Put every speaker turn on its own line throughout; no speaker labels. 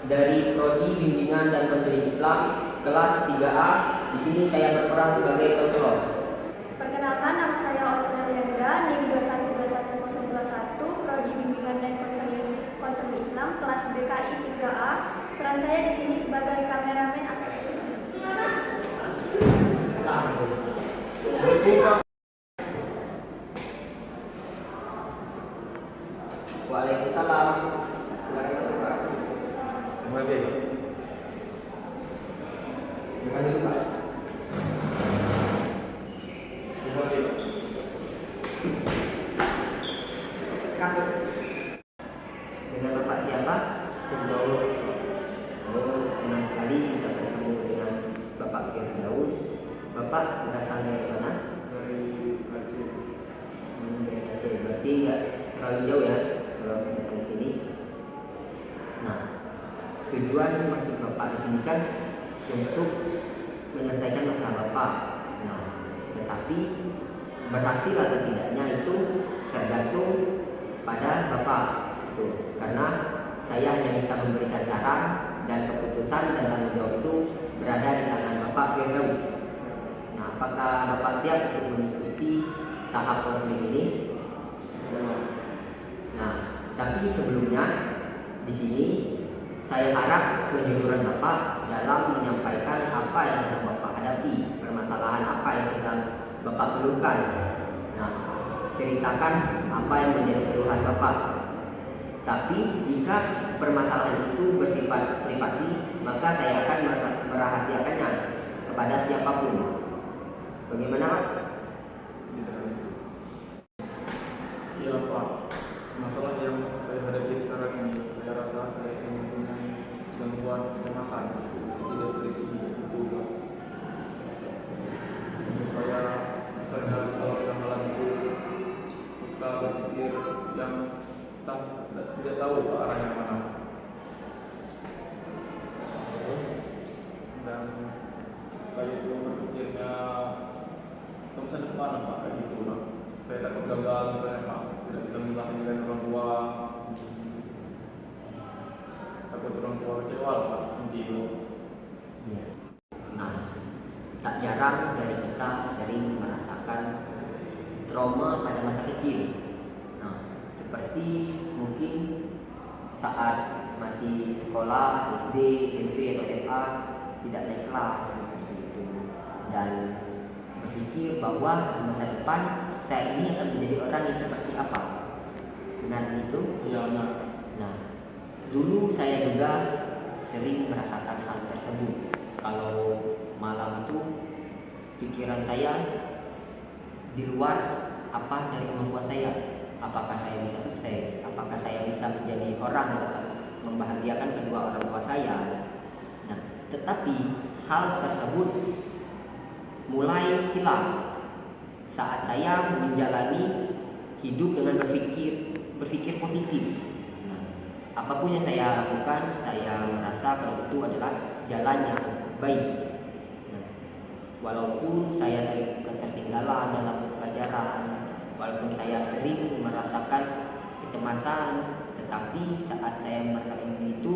dari Prodi Bimbingan dan Konseling Islam kelas 3A. Di sini saya berperan sebagai konselor.
Perkenalkan, nama saya Olivia Leandra, NIM 2121021, Prodi Bimbingan dan Konseling Islam kelas BKI 3A. Peran saya di sini sebagai kameramen atau
Waalaikumsalam. Silakan masuk, Pak.
Terima kasih.
Silakan dulu, Pak.
Terima kasih.
Kakak. Dengan Bapak siapa?
Firdaus.
Oh, senang sekali bisa bertemu dengan Bapak Firdaus. Bapak berasal dari mana?
Dari Aceh.
Dari Aceh. Berarti nggak terlalu jauh ya kalau datang ke sini. Nah, tujuan maksud Bapak di sini kan untuk menyelesaikan masalah Bapak. Nah, tetapi berhasil atau tidaknya itu tergantung pada Bapak. Tuh, karena saya hanya bisa memberikan saran dan keputusan dan tanggung jawab itu berada di tangan Bapak Firdaus. Nah, apakah Bapak siap untuk mengikuti tahap konseling ini? Nah, tapi sebelumnya di sini saya harap kejujuran Bapak dalam menyampaikan apa yang sedang Bapak hadapi, permasalahan apa yang sedang Bapak keluhkan. Nah, ceritakan apa yang menjadi keluhan Bapak. Tapi jika permasalahan itu bersifat privasi, maka saya akan merahasiakannya kepada siapapun. Bagaimana, Pak?
Iya Pak, masalah yang saya hadapi sekarang ini, saya rasa saya ingin mempunyai gangguan kecemasan, depresi itu Pak. Untuk saya, misalnya kalau tengah malam itu suka berpikir yang tidak tahu Pak arahnya mana. Dan saya itu berpikirnya ke masa depan Pak, kayak gitu Pak. Saya takut gagal misalnya Pak, tidak bisa membahagiakan dengan orang tua, takut orang tua kecewa Pak nanti.
Ya. Nah, tak jarang dari kita sering merasakan trauma pada masa kecil. Nah, seperti mungkin saat masih sekolah SD, SMP atau SMA tidak naik kelas seperti itu, dan berpikir bahwa di masa depan saya ini akan menjadi orang yang seperti apa. Benar itu?
Iya benar.
Nah, dulu saya juga sering merasakan hal tersebut. Kalau malam itu pikiran saya di luar apa dari kemampuan saya. Apakah saya bisa sukses? Apakah saya bisa menjadi orang yang dapat membahagiakan kedua orang tua saya? Nah, tetapi hal tersebut mulai hilang saat saya menjalani hidup dengan berpikir positif. Nah, apapun yang saya lakukan, saya merasa kalau itu adalah jalan yang baik. Nah, walaupun saya sering ketertinggalan dalam pelajaran, walaupun saya sering merasakan kecemasan, tetapi saat saya merasakan itu,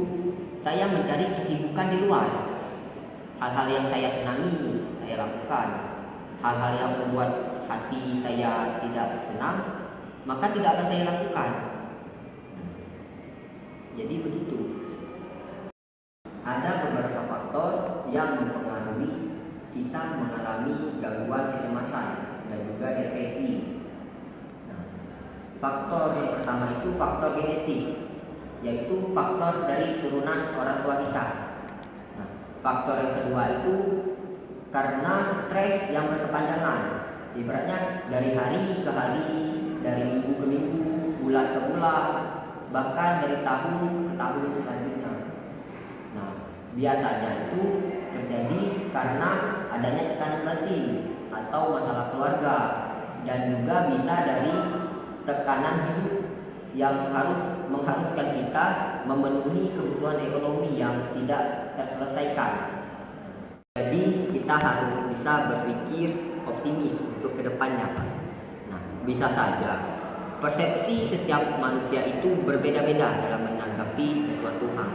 saya mencari kesibukan di luar. Hal-hal yang saya senangi, saya lakukan. Hal-hal yang membuat hati saya tidak tenang, maka tidak akan saya lakukan. Jadi begitu. Ada beberapa faktor yang mempengaruhi kita mengalami gangguan kecemasan dan juga depresi. Nah, faktor yang pertama itu faktor genetik, yaitu faktor dari turunan orang tua kita. Nah, faktor yang kedua itu karena stres yang berkepanjangan. Ibaratnya dari hari ke hari, dari minggu ke minggu, bulan ke bulan, bahkan dari tahun ke tahun selanjutnya. Nah, biasanya itu terjadi karena adanya tekanan batin atau masalah keluarga, dan juga bisa dari tekanan hidup yang harus mengharuskan kita memenuhi kebutuhan ekonomi yang tidak terselesaikan. Jadi kita harus bisa berpikir optimis untuk kedepannya. Nah, bisa saja persepsi setiap manusia itu berbeda-beda dalam menanggapi sesuatu hal.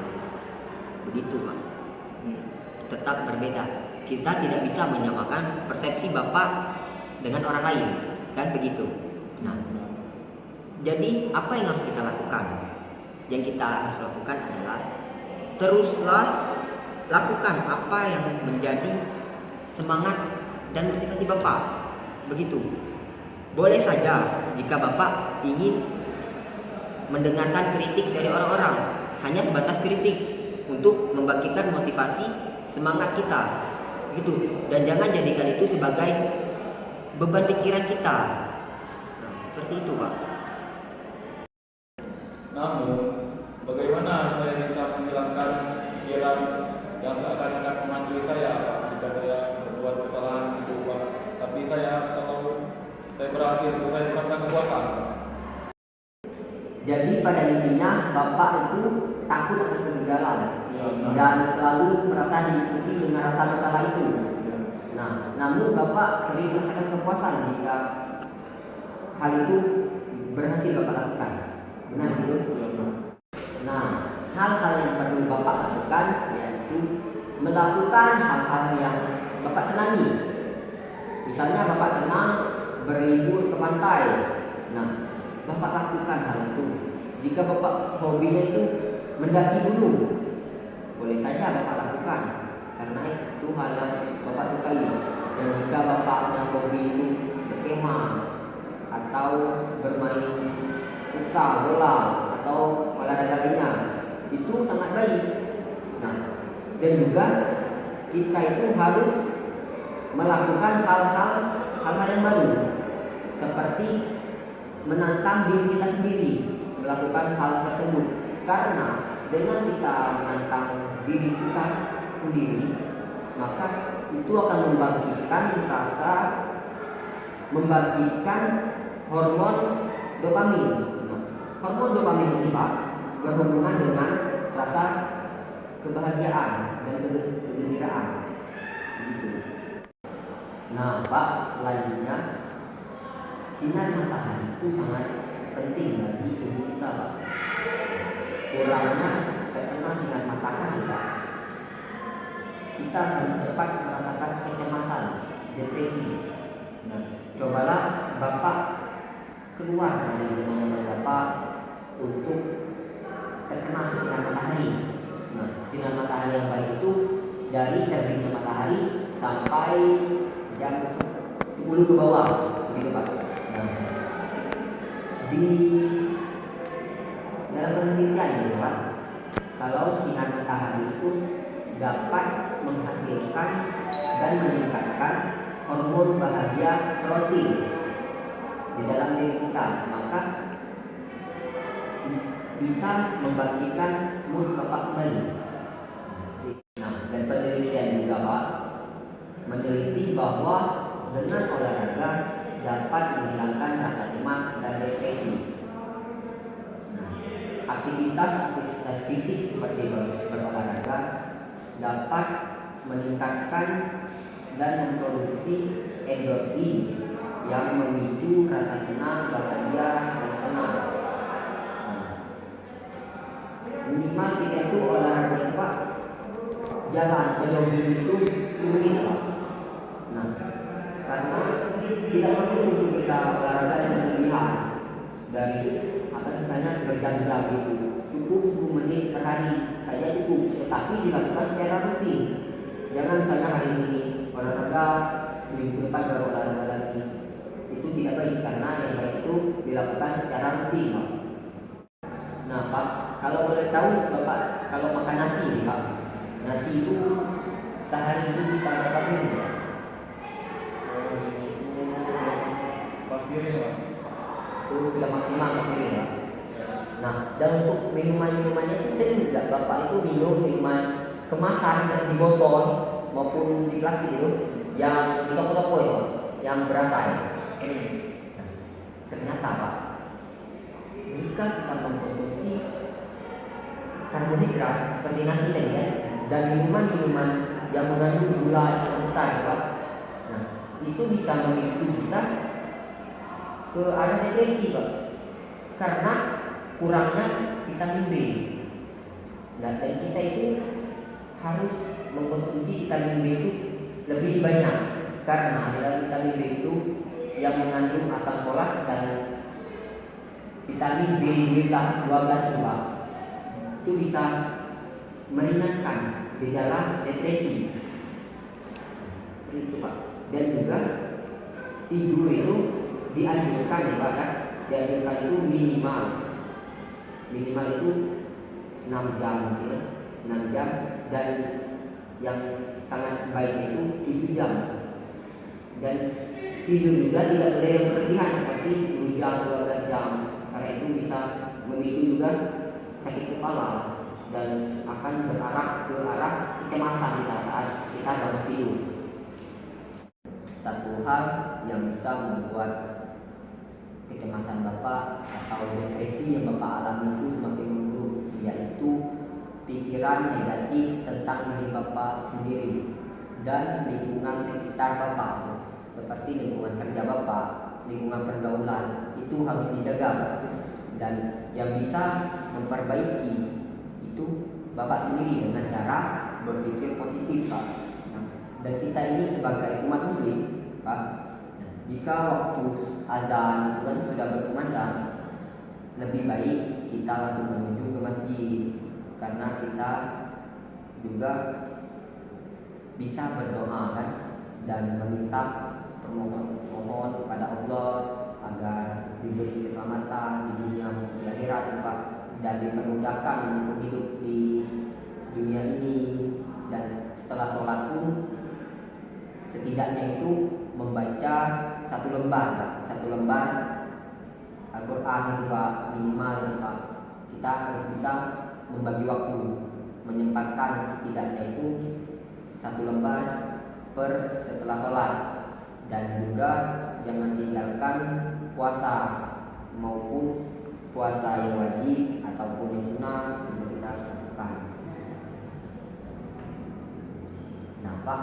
begitu Pak.
Hmm.
Tetap berbeda. Kita tidak bisa menyamakan persepsi Bapak dengan orang lain, kan begitu. Nah, jadi apa yang harus kita lakukan? Yang kita harus lakukan adalah teruslah lakukan apa yang menjadi semangat dan motivasi Bapak. Begitu. Boleh saja jika Bapak ingin mendengarkan kritik dari orang-orang, hanya sebatas kritik untuk membangkitkan motivasi semangat kita. Gitu. Dan jangan jadikan itu sebagai beban pikiran kita. Nah, seperti itu, Pak.
Namun, bagaimana saya bisa menghilangkan pikiran yang seakan-akan memanggil saya Pak, jika saya berbuat kesalahan itu Pak? Tapi kalau saya berhasil, saya merasa kepuasan.
Jadi pada intinya Bapak itu takut akan kegagalan
Ya, nah.
dan selalu merasa diikuti dengan rasa bersalah itu.
Ya.
Nah, namun Bapak sering merasakan kepuasan jika hal itu berhasil Bapak lakukan. Benar gitu?
Ya, nah.
Nah, hal-hal yang perlu Bapak lakukan yaitu melakukan hal-hal yang Bapak senangi. Misalnya Bapak senang berlibur ke pantai. Nah, Bapak lakukan hal itu. Jika Bapak hobinya itu mendaki gunung, boleh saja Bapak lakukan karena itu hal yang Bapak sukai. Dan jika Bapaknya hobi itu berkemah atau bermain futsal, bola atau olahraga lainnya, itu sangat baik. Nah, dan juga kita itu harus melakukan hal-hal yang baru, seperti menantang diri kita sendiri melakukan hal tersebut. Karena dengan kita menantang diri kita sendiri, maka itu akan membangkitkan hormon dopamin. Nah, hormon dopamin ini Pak berhubungan dengan rasa kebahagiaan dan kegembiraan. Begitu. Nah, Pak, selanjutnya sinar matahari itu sangat penting bagi tubuh kita, Pak. Kurangnya terkena sinar matahari, Pak, kita akan cepat merasakan kecemasan, depresi. Nah, cobalah Bapak keluar dari ruangan Bapak untuk terkena sinar matahari. Nah, sinar matahari yang baik itu dari terbitnya matahari sampai jam 10 ke bawah, begitu Pak. Nah, di dalam penelitian ya Pak, kalau sinar matahari itu dapat menghasilkan dan meningkatkan hormon bahagia serotin di dalam diri kita, maka bisa membangkitkan mood Bapak kembali. Nah, dan penelitian juga Pak meneliti bahwa dengan olahraga dapat menghilangkan rasa cemas dan depresi. Nah, aktivitas fisik seperti berolahraga dapat meningkatkan dan memproduksi endorfin yang memicu rasa senang, bahagia, dan tenang. Nah, minimal kita itu olahraga itu Pak, jalan atau jogging itu 10 menit Pak. Nah, karena tidak perlu kita olahraga yang berlebihan dari misalnya berjam-jam itu, cukup 10 menit per hari saja cukup, tetapi dilakukan secara rutin. Jangan misalnya hari ini olahraga, seminggu depan baru olahraga lagi. Itu tidak baik karena yang baik itu dilakukan secara rutin Pak. Nah Pak, kalau boleh tahu Bapak kalau makan nasi Pak, nasi itu sehari itu bisa berapa piring Pak? Itu sudah maksimal 4 piring Pak. Nah, dan untuk minuman-minumannya itu sering tidak Bapak itu minum minuman kemasan yang di botol maupun di plastik itu yang di toko-toko itu yang berasa ya. Nah, ternyata Pak, jika kita mengkonsumsi karbohidrat seperti nasi tadi ya, dan minuman-minuman yang mengandung gula yang besar Pak, nah itu bisa memicu kita ke arah depresi Pak, karena kurangnya vitamin B. Nah, dan kita itu harus mengkonsumsi vitamin B itu lebih banyak, karena dalam vitamin B itu yang mengandung asam folat dan vitamin B beta 12 juga itu bisa meringankan gejala depresi itu Pak. Dan juga tidur itu dianjurkan ya Pak ya, dianjurkan itu minimal itu 6 jam ya, 6 jam, dan yang sangat baik itu 7 jam. Dan tidur juga tidak boleh yang berlebihan seperti 10 jam, 12 jam, karena itu bisa memicu juga sakit kepala dan akan berarah ke arah kecemasan kita saat kita bangun tidur. Satu hal yang bisa membuat kecemasan Bapak atau depresi yang Bapak alami itu semakin memburuk, yaitu pikiran negatif tentang diri Bapak sendiri dan lingkungan sekitar Bapak, seperti lingkungan kerja Bapak, lingkungan pergaulan, itu harus dijaga. Dan yang bisa memperbaiki itu Bapak sendiri dengan cara berpikir positif Pak. Dan kita ini sebagai umat muslim Pak, jika waktu azan itu kan sudah berkumandang, lebih baik kita langsung menuju ke masjid, karena kita juga bisa berdoa kan, dan meminta permohonan kepada Allah agar diberi keselamatan di dunia di akhirat Pak, dan dipermudahkan untuk hidup di dunia ini. Dan setelah sholat pun setidaknya itu membaca satu lembar Al-Quran itu Pak, minimal itu Pak. Kita harus bisa membagi waktu, menyempatkan setidaknya itu satu lembar per setelah sholat. Dan juga jangan tinggalkan puasa, maupun puasa yang wajib ataupun yang sunnah juga kita harus lakukan. Nah Pak,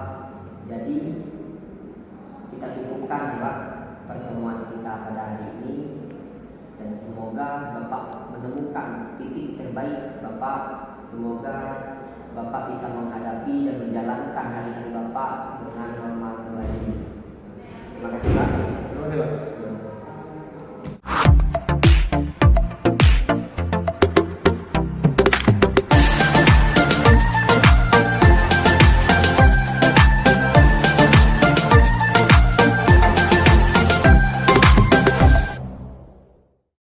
jadi kita cukupkan Pak pertemuan kita pada hari ini, dan semoga Bapak menemukan titik terbaik Bapak. Semoga